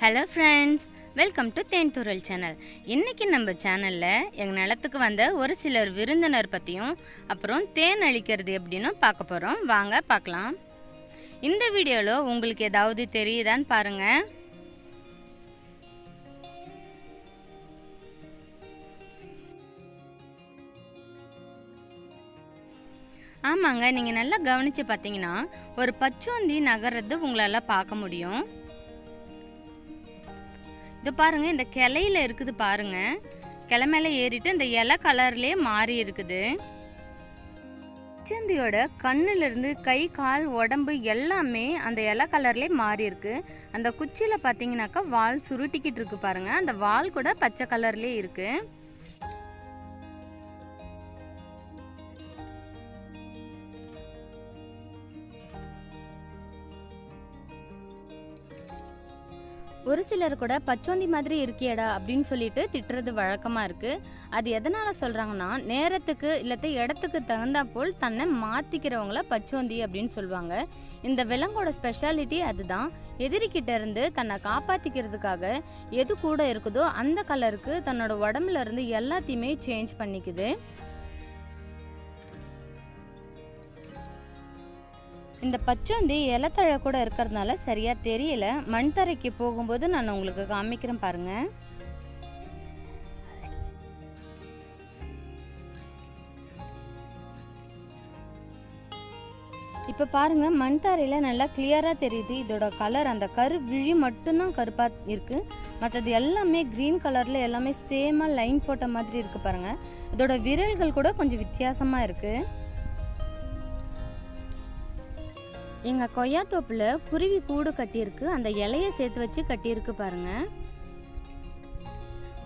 Hello friends, welcome to Thenthural channel. இன்றைக்கி நம்ம சேனலில் எங்கள் நிலத்துக்கு வந்த ஒரு சிலர் விருந்தினர் பற்றியும் அப்புறம் தேன் அழிக்கிறது எப்படின்னு பார்க்க போகிறோம். வாங்க பார்க்கலாம். இந்த வீடியோவில் உங்களுக்கு ஏதாவது தெரியுதான்னு பாருங்கள். ஆமாங்க, நீங்கள் நல்லா கவனித்து பார்த்தீங்கன்னா ஒரு பச்சோந்தி நகர்றது உங்களால் பார்க்க முடியும். இது பாருங்க, இந்த கிளையில இருக்குது பாருங்க. கிளை மேலே ஏறிட்டு இந்த இலை கலர்லேயே மாறி இருக்குது. பச்சோந்தியோட கண்ணுலேருந்து கை கால் உடம்பு எல்லாமே அந்த இலை கலர்லேயே மாறி இருக்கு. அந்த குச்சியில் பார்த்தீங்கன்னாக்கா வால் சுருட்டிக்கிட்டு இருக்கு பாருங்க. அந்த வால் கூட பச்சை கலர்லேயே இருக்கு. ஒரு சிலர் கூட பச்சோந்தி மாதிரி இருக்கியடா அப்படின்னு சொல்லிட்டு திட்டுறது வழக்கமாக இருக்குது. அது எதனால் சொல்கிறாங்கன்னா, நேரத்துக்கு இல்லாத இடத்துக்கு தகுந்தா போல் தன்னை மாற்றிக்கிறவங்கள பச்சோந்தி அப்படின்னு சொல்லுவாங்க. இந்த விலங்கோட ஸ்பெஷாலிட்டி அதுதான். எதிரிக்கிட்ட இருந்து தன்னை காப்பாற்றிக்கிறதுக்காக எது கூட இருக்குதோ அந்த கலருக்கு தன்னோட உடம்புல இருந்து எல்லாத்தையுமே சேஞ்ச் பண்ணிக்குது. இந்த பச்சோந்தி இலத்தழை கூட இருக்கிறதுனால சரியா தெரியல. மண் தரைக்கு போகும்போது நான் உங்களுக்கு காமிக்கிறேன் பாருங்க. இப்போ பாருங்க, மண் தரையில் நல்லா கிளியராக தெரியுது. இதோட கலர் அந்த விழி மட்டும்தான் கருப்பாக இருக்குது. மற்றது எல்லாமே க்ரீன் கலரில் எல்லாமே சேமாக லைன் போட்ட மாதிரி இருக்குது பாருங்க. இதோட விரல்கள் கூட கொஞ்சம் வித்தியாசமாக இருக்குது. எங்கள் கொய்யா தோப்பில் குருவி கூடு கட்டியிருக்கு. அந்த இலையை சேர்த்து வச்சு கட்டியிருக்கு பாருங்க.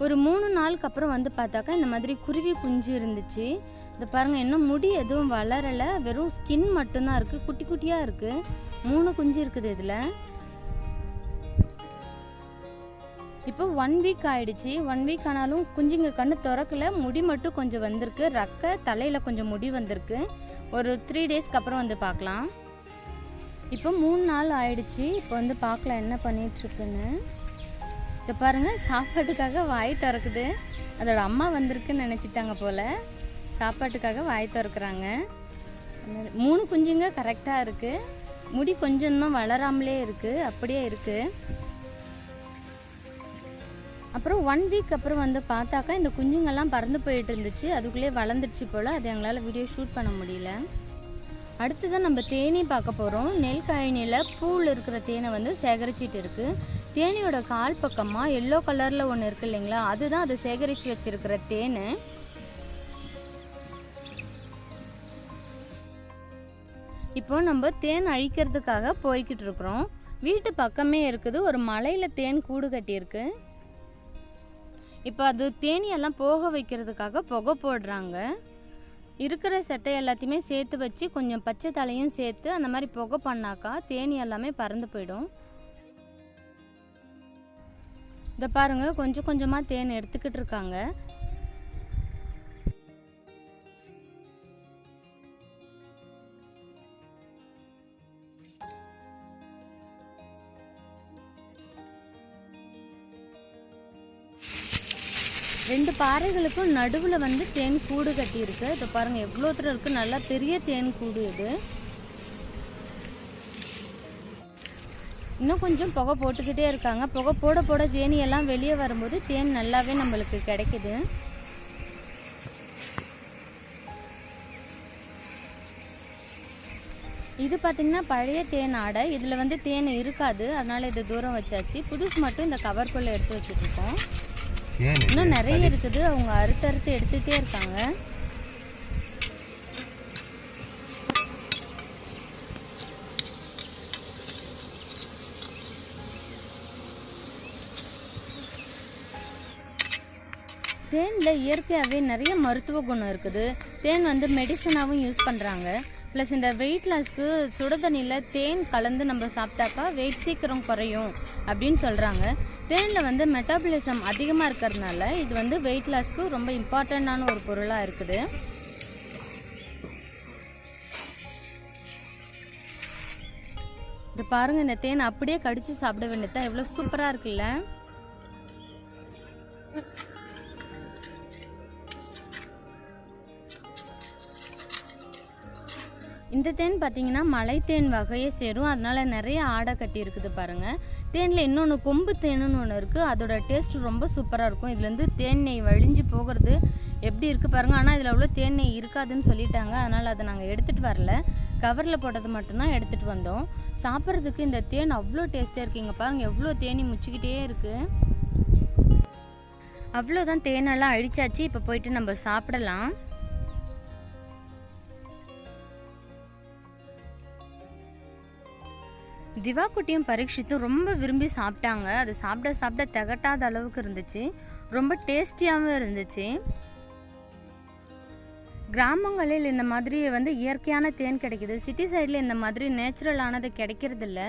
ஒரு 3 நாளுக்கு அப்புறம் வந்து பார்த்தாக்கா இந்த மாதிரி குருவி குஞ்சு இருந்துச்சு. இந்த பாருங்க, இன்னும் முடி எதுவும் வளரலை, வெறும் ஸ்கின் மட்டும்தான் இருக்குது. குட்டி குட்டியாக இருக்குது. 3 குஞ்சு இருக்குது இதில். இப்போ 1 வீக் ஆயிடுச்சு. 1 வீக் ஆனாலும் குஞ்சுங்க கண்ணு திறக்கல. முடி மட்டும் கொஞ்சம் வந்திருக்கு. ரெக்கை தலையில் கொஞ்சம் முடி வந்திருக்கு. ஒரு 3 டேஸ்க்கு அப்புறம் வந்து பார்க்கலாம். இப்போ 3 நாள் ஆயிடுச்சு. இப்போ வந்து பார்க்கலாம் என்ன பண்ணிகிட்ருக்குன்னு. இதை பாருங்கள், சாப்பாட்டுக்காக வாய் திறக்குது. அதோட அம்மா வந்திருக்குன்னு நினச்சிட்டாங்க போல். சாப்பாட்டுக்காக வாய் திறக்கிறாங்க. 3 குஞ்சுங்க கரெக்டாக இருக்குது. முடி கொஞ்சம் தான் வளராமலே இருக்குது, அப்படியே இருக்குது. அப்புறம் 1 வீக் அப்புறம் வந்து பார்த்தாக்கா இந்த குஞ்சுங்கள்லாம் பறந்து போயிட்டு இருந்துச்சு. அதுக்குள்ளேயே வளர்ந்துடுச்சு போல். அது எங்களால் வீடியோ ஷூட் பண்ண முடியல. அடுத்ததான் நம்ம தேனி பார்க்க போகிறோம். நெல் கழனியில் பூவில் இருக்கிற தேனை வந்து சேகரிச்சிட்டு இருக்குது. தேனியோட கால் பக்கமாக எல்லோ கலரில் ஒன்று இருக்குது இல்லைங்களா, அதுதான் அதை சேகரித்து வச்சிருக்கிற தேன். இப்போ நம்ம தேன் அழிக்கிறதுக்காக போய்கிட்டு இருக்கிறோம். வீட்டு பக்கமே இருக்குது. ஒரு மலையில் தேன் கூடு கட்டியிருக்கு. இப்போ அது தேனியெல்லாம் போக வைக்கிறதுக்காக புகை போடுறாங்க. இருக்கிற செட்டை எல்லாத்தையுமே சேர்த்து வச்சு கொஞ்சம் பச்சை தலையும் சேர்த்து அந்த மாதிரி புகை பண்ணாக்கா தேனி எல்லாமே பறந்து போயிடும். இதை பாருங்க, கொஞ்சம் கொஞ்சமாக தேன் எடுத்துக்கிட்டு இருக்காங்க. ரெண்டு பாறைகளுக்கும் நடுவில் வந்து தேன் கூடு கட்டியிருக்கு. இதை பாருங்கள், எவ்வளோ தூரம் இருக்குது. நல்லா பெரிய தேன் கூடு இது. இன்னும் கொஞ்சம் புகை போட்டுக்கிட்டே இருக்காங்க. புகை போட போட தேனியெல்லாம் வெளியே வரும்போது தேன் நல்லாவே நம்மளுக்கு கிடைக்குது. இது பார்த்திங்கன்னா பழைய தேன் ஆடை. இதில் வந்து தேன் இருக்காது, அதனால் இது தூரம் வச்சாச்சு. புதுசு மட்டும் இந்த கவர்க்குள்ளே எடுத்து வச்சுட்ருக்கோம். இன்னும் நிறைய இருக்குது. அவங்க அறுத்து எடுத்துகிட்டே இருக்காங்க. தேனில் இயற்கையாகவே நிறைய மருத்துவ குணம் இருக்குது. தேன் வந்து மெடிசனாகவும் யூஸ் பண்ணுறாங்க. ப்ளஸ் இந்த வெயிட் லாஸ்க்கு சுட தண்ணியில் தேன் கலந்து நம்ம சாப்பிட்டாக்கா வெயிட் சீக்கிரம் குறையும் அப்படின்னு சொல்கிறாங்க. தேனில் வந்து மெட்டாபாலிசம் அதிகமாக இருக்கிறதுனால இது வந்து வெயிட் லாஸ்க்கு ரொம்ப இம்பார்ட்டண்ட்டான ஒரு பொருளாக இருக்குது. இது பாருங்கள், இந்த தேன் அப்படியே கடித்து சாப்பிட வேண்டியதான். எவ்வளோ சூப்பராக இருக்குல்ல. இந்த தேன் பார்த்தீங்கன்னா மலை தேன் வகையை சேரும். அதனால் நிறைய ஆடை கட்டி இருக்குது பாருங்கள். தேனில் இன்னொன்று கொம்பு தேனுன்னு ஒன்று இருக்குது. அதோட டேஸ்ட் ரொம்ப சூப்பராக இருக்கும். இதுலேருந்து தேன் நெய் வழிஞ்சு போகிறது எப்படி இருக்குது பாருங்கள். ஆனால் இதில் அவ்வளோ தேன் நெய் இருக்காதுன்னு சொல்லிட்டாங்க. அதனால் அதை நாங்கள் எடுத்துகிட்டு வரல. கவரில் போட்டது மட்டும்தான் எடுத்துகிட்டு வந்தோம். சாப்பிட்றதுக்கு இந்த தேன் அவ்வளோ டேஸ்ட்டாக இருக்குங்க. பாருங்கள் எவ்வளோ தேனி முச்சிக்கிட்டே இருக்குது. அவ்வளோதான், தேனெல்லாம் அழிச்சாச்சு. இப்போ போயிட்டு நம்ம சாப்பிடலாம். திவா குட்டியும் பரீட்சித்தும் ரொம்ப விரும்பி சாப்பிட்டாங்க. அது சாப்பிட சாப்பிட திகட்டாத அளவுக்கு இருந்துச்சு. ரொம்ப டேஸ்டியாகவும் இருந்துச்சு. கிராமங்களில் இந்த மாதிரி இயற்கையான தேன் கிடைக்குது. சிட்டி சைடில் இந்த மாதிரி நேச்சுரலானது கிடைக்கிறது இல்லை.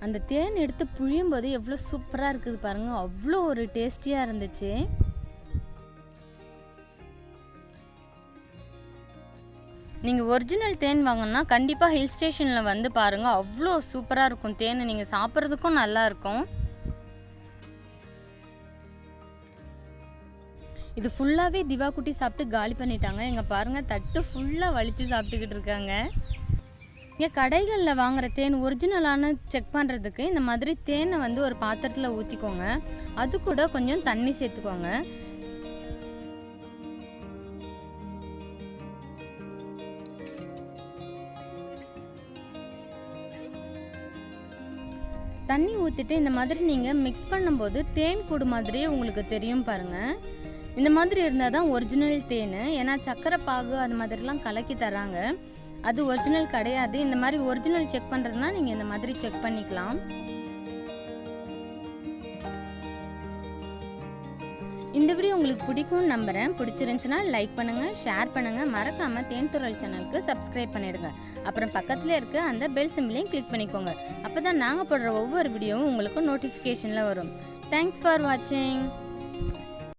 அந்த தேன் எடுத்து புழியும் போது எவ்வளோ சூப்பராக இருக்குது பாருங்கள். அவ்வளோ ஒரு டேஸ்டியாக இருந்துச்சு. நீங்கள் ஒரிஜினல் தேன் வாங்கினா கண்டிப்பாக ஹில் ஸ்டேஷனில் வந்து பாருங்கள். அவ்வளோ சூப்பராக இருக்கும் தேன். நீங்கள் சாப்பிட்றதுக்கும் நல்லாயிருக்கும். இது ஃபுல்லாகவே திவா குட்டி சாப்பிட்டு காலி பண்ணிட்டாங்க. இங்கே பாருங்கள், தட்டு ஃபுல்லாக வலித்து சாப்பிட்டுக்கிட்டு இருக்காங்க. இங்கே கடைகளில் வாங்குகிற தேன் ஒரிஜினலான செக் பண்ணுறதுக்கு இந்த மாதிரி தேனை ஒரு பாத்திரத்தில் ஊற்றிக்கோங்க. அது கூட கொஞ்சம் தண்ணி சேர்த்துக்கோங்க. தண்ணி ஊற்றிட்டு இந்த மாதிரி நீங்கள் மிக்ஸ் பண்ணும்போது தேன் கூடு மாதிரியே உங்களுக்கு தெரியும் பாருங்கள். இந்த மாதிரி இருந்தால் தான் ஒரிஜினல் தேன். ஏன்னா சக்கரை பாகு அது மாதிரிலாம் கலக்கி தராங்க. அது ஒரிஜினல் கிடையாது. இந்த மாதிரி ஒரிஜினல் செக் பண்ணுறதுனா நீங்கள் இந்த மாதிரி செக் பண்ணிக்கலாம். இந்த வீடியோ உங்களுக்கு பிடிக்கும்னு நம்புகிறேன். பிடிச்சிருந்துச்சுன்னா லைக் பண்ணுங்கள், ஷேர் பண்ணுங்கள். மறக்காமல் தேன்துறல் சேனலுக்கு சப்ஸ்கிரைப் பண்ணிடுங்க. அப்புறம் பக்கத்தில் இருக்க அந்த பெல் சிம்பிளையும் கிளிக் பண்ணிக்கோங்க. அப்போ தான் நாங்கள் போடுற ஒவ்வொரு வீடியோவும் உங்களுக்கு நோட்டிஃபிகேஷனில் வரும். தேங்க்ஸ் ஃபார் வாட்சிங்.